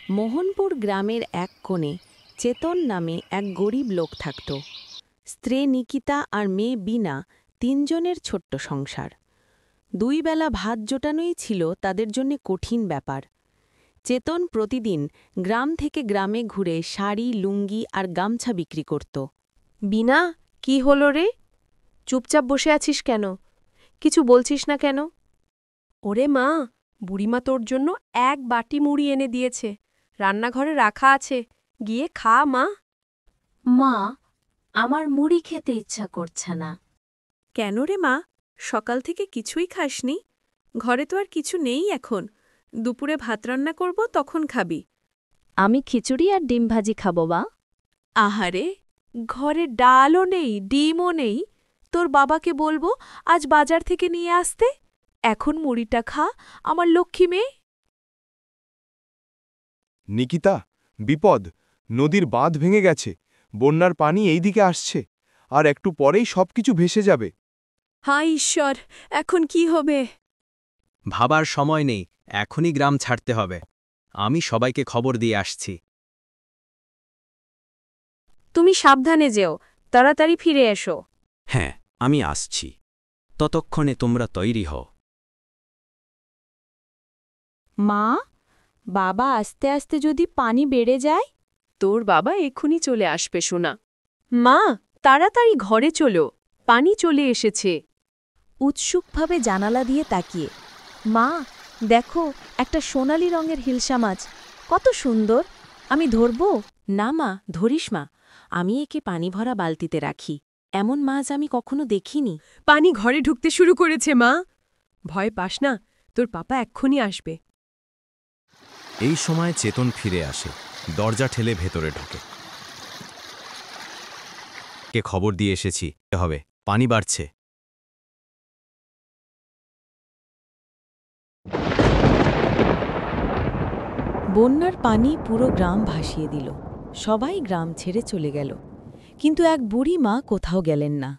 মোহনপুর গ্রামের এক কোণে চেতন নামে এক গরিব লোক থাকত। স্ত্রী নিকিতা আর মেয়ে বিনা, তিনজনের ছোট্ট সংসার। দুই বেলা ভাত জোটানোই ছিল তাদের জন্য কঠিন ব্যাপার। চেতন প্রতিদিন গ্রাম থেকে গ্রামে ঘুরে শাড়ি, লুঙ্গি আর গামছা বিক্রি করত। বিনা, কি হলো রে? চুপচাপ বসে আছিস কেন? কিছু বলছিস না কেন? ওরে মা, বুড়িমা তোর জন্য এক বাটি মুড়ি এনে দিয়েছে, রান্নাঘরে রাখা আছে, গিয়ে খা মা। মা, আমার মুড়ি খেতে ইচ্ছা করছে না। কেন রে মা, সকাল থেকে কিছুই খাসনি? ঘরে তো আর কিছু নেই এখন, দুপুরে ভাত রান্না করব, তখন খাবি। আমি খিচুড়ি আর ডিম ভাজি খাবো বা। আহারে, ঘরে ডালও নেই, ডিমও নেই। তোর বাবাকে বলবো আজ বাজার থেকে নিয়ে আসতে। এখন মুড়িটা খা, আমার লক্ষ্মী মেয়ে। নিকিতা, বিপদ! নদীর বাঁধ ভেঙে গেছে, বন্যার পানি এই দিকে আসছে, আর একটু পরেই সবকিছু ভেসে যাবে। হায় ঈশ্বর, এখন কি হবে? ভাবার সময় নেই, এখনই গ্রাম ছাড়তে হবে। আমি সবাইকে খবর দিয়ে আসছি। তুমি সাবধানে যেও, তাড়াতাড়ি ফিরে এসো। হ্যাঁ, আমি আসছি। ততক্ষণে তোমরা তৈরি হও। মা, বাবা আস্তে আস্তে যদি পানি বেড়ে যায়? তোর বাবা এক্ষুনি চলে আসবে শোনা। মা, তাড়াতাড়ি ঘরে চলো, পানি চলে এসেছে। উৎসুকভাবে জানালা দিয়ে তাকিয়ে, মা দেখো, একটা সোনালি রঙের হিলসা মাছ, কত সুন্দর! আমি ধরব? না মা, ধরিস মা, আমি একে পানি ভরা বালতিতে রাখি। এমন মাছ আমি কখনো দেখিনি। পানি ঘরে ঢুকতে শুরু করেছে মা। ভয় পাস না, তোর পাপা এক্ষুনি আসবে। এই সময় চেতন ফিরে আসে, দরজা ঠেলে ভেতরে ঢোকে। কে খবর দিয়ে এসেছি, হবে, পানি বাড়ছে। বন্যার পানি পুরো গ্রাম ভাসিয়ে দিল। সবাই গ্রাম ছেড়ে চলে গেল, কিন্তু এক বুড়ি মা কোথাও গেলেন না।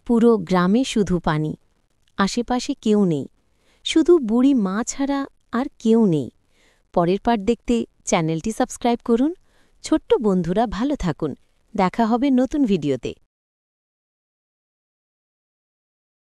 পুরো গ্রামে শুধু পানি, আশেপাশে কেউ নেই, শুধু বুড়ি মা ছাড়া আর কেউ নেই। পরের পার্ট দেখতে চ্যানেলটি সাবস্ক্রাইব করুন। ছোট্ট বন্ধুরা ভালো থাকুন, দেখা হবে নতুন ভিডিওতে।